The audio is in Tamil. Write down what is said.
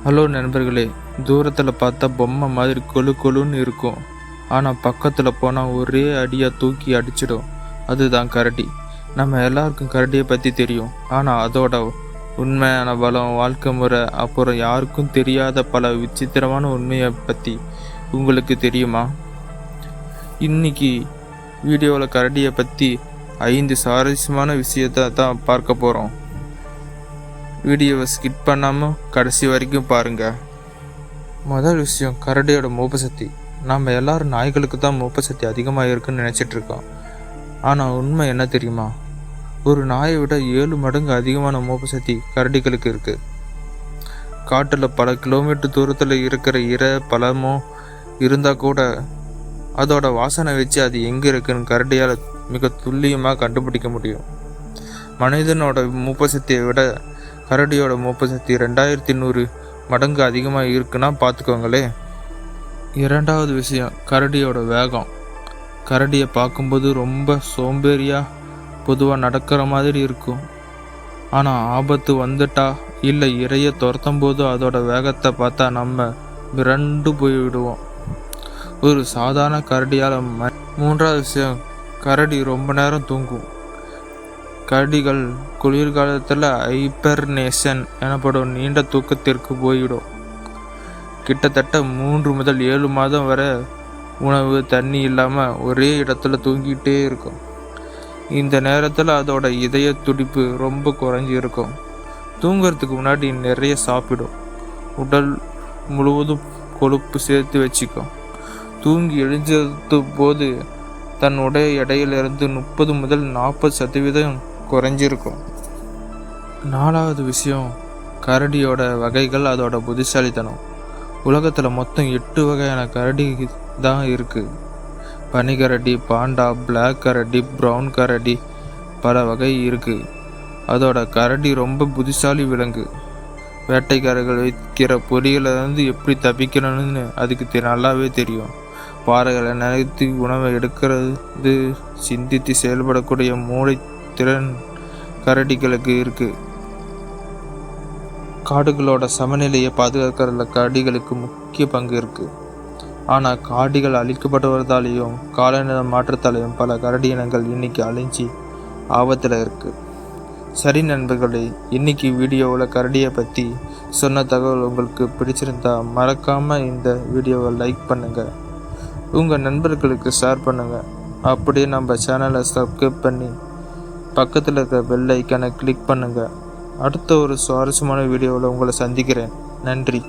ஹலோ நண்பர்களே, தூரத்தில் பார்த்தா பொம்மை மாதிரி கொழு கொழுன்னு இருக்கும். ஆனால் பக்கத்தில் போனால் ஒரே அடியாக தூக்கி அடிச்சிடும். அதுதான் கரடி. நம்ம எல்லாருக்கும் கரடியை பற்றி தெரியும். ஆனால் அதோட உண்மையான பலம், வாழ்க்கை முறை, அப்புறம் யாருக்கும் தெரியாத பல விசித்திரமான உண்மையை பற்றி உங்களுக்கு தெரியுமா? இன்னைக்கு வீடியோவில் கரடியை பற்றி 5 சுவாரஸ்யமான விஷயத்தை தான் பார்க்க போகிறோம். வீடியோவை ஸ்கிப் பண்ணாமல் கடைசி வரைக்கும் பாருங்கள். முதல் விஷயம், கரடியோட மூப்பு சக்தி. நம்ம எல்லாரும் நாய்களுக்கு தான் மூப்பு சக்தி அதிகமாக இருக்குன்னு நினச்சிட்ருக்கோம். ஆனால் உண்மை என்ன தெரியுமா? ஒரு நாயை விட 7 மடங்கு அதிகமான மூப்பு சக்தி கரடிகளுக்கு இருக்குது. காட்டில் பல கிலோமீட்டர் தூரத்தில் இருக்கிற பழமோ இருந்தால் கூட அதோட வாசனை வச்சு அது எங்கே இருக்குன்னு கரடியால் மிக துல்லியமாக கண்டுபிடிக்க முடியும். மனிதனோட மூப்பு சக்தியை விட கரடியோட மூப்பு சக்தி 2100 மடங்கு அதிகமாக இருக்குன்னா பார்த்துக்கோங்களே. இரண்டாவது விஷயம், கரடியோட வேகம். கரடியை பார்க்கும்போது ரொம்ப சோம்பேறியாக பொதுவாக நடக்கிற மாதிரி இருக்கும். ஆனால் ஆபத்து வந்துட்டா இல்லை இறைய துரத்தும் போது அதோட வேகத்தை பார்த்தா நம்ம மிரண்டு போய்விடுவோம். ஒரு சாதாரண கரடியால். மூன்றாவது விஷயம், கரடி ரொம்ப நேரம் தூங்கும். கரடிகள் குளிர்காலத்தில் ஹைபர்னேஷன் எனப்படும் நீண்ட தூக்கத்திற்கு போய்விடும். கிட்டத்தட்ட 3 முதல் 7 மாதம் வரை உணவு தண்ணி இல்லாமல் ஒரே இடத்துல தூங்கிட்டே இருக்கும். இந்த நேரத்தில் அதோட இதய துடிப்பு ரொம்ப குறைஞ்சி இருக்கும். தூங்கிறதுக்கு முன்னாடி நிறைய சாப்பிடும். உடல் முழுவதும் கொழுப்பு சேர்த்து வச்சுக்கும். தூங்கி எழுந்தது போது தன் உடைய எடையிலிருந்து 30 முதல் 40% குறைஞ்சிருக்கும். நாலாவது விஷயம், கரடியோட வகைகள், அதோட புத்திசாலித்தனம். உலகத்தில் மொத்தம் 8 வகையான கரடி தான் இருக்குது. பனிக்கரடி, பாண்டா, பிளாக் கரடி, ப்ரௌன் கரடி, பல வகை இருக்குது. அதோட கரடி ரொம்ப புத்திசாலி விலங்கு. வேட்டைக்காரர்கள் வைக்கிற பொறிகளிலிருந்து எப்படி தப்பிக்கணும்னு அதுக்கு நல்லாவே தெரியும். பாறைகளை நினைத்து உணவை எடுக்கிறது, சிந்தித்து செயல்படக்கூடிய மூளை திறன் கரடிகளுக்கு இருக்கு. காடுகளோட சமநிலையை பாதுகாக்கிறதுல கரடிகளுக்கு முக்கிய பங்கு இருக்கு. ஆனால் காடுகள் அழிக்கப்படுவதாலேயும் காலநிலை மாற்றத்தாலேயும் பல கரடி இனங்கள் இன்னைக்கு அழிஞ்சி ஆபத்தில் இருக்கு. சரி நண்பர்களே, இன்னைக்கு வீடியோவில் கரடியை பற்றி சொன்ன தகவல் உங்களுக்கு பிடிச்சிருந்தா மறக்காமல் இந்த வீடியோவை லைக் பண்ணுங்கள், உங்கள் நண்பர்களுக்கு ஷேர் பண்ணுங்கள். அப்படியே நம்ம சேனலை சப்ஸ்கிரைப் பண்ணி பக்கத்தில் இருக்கிற பெல் ஐக்கானை கிளிக் பண்ணுங்கள். அடுத்த ஒரு சுவாரஸ்யமான வீடியோவில் உங்களை சந்திக்கிறேன். நன்றி.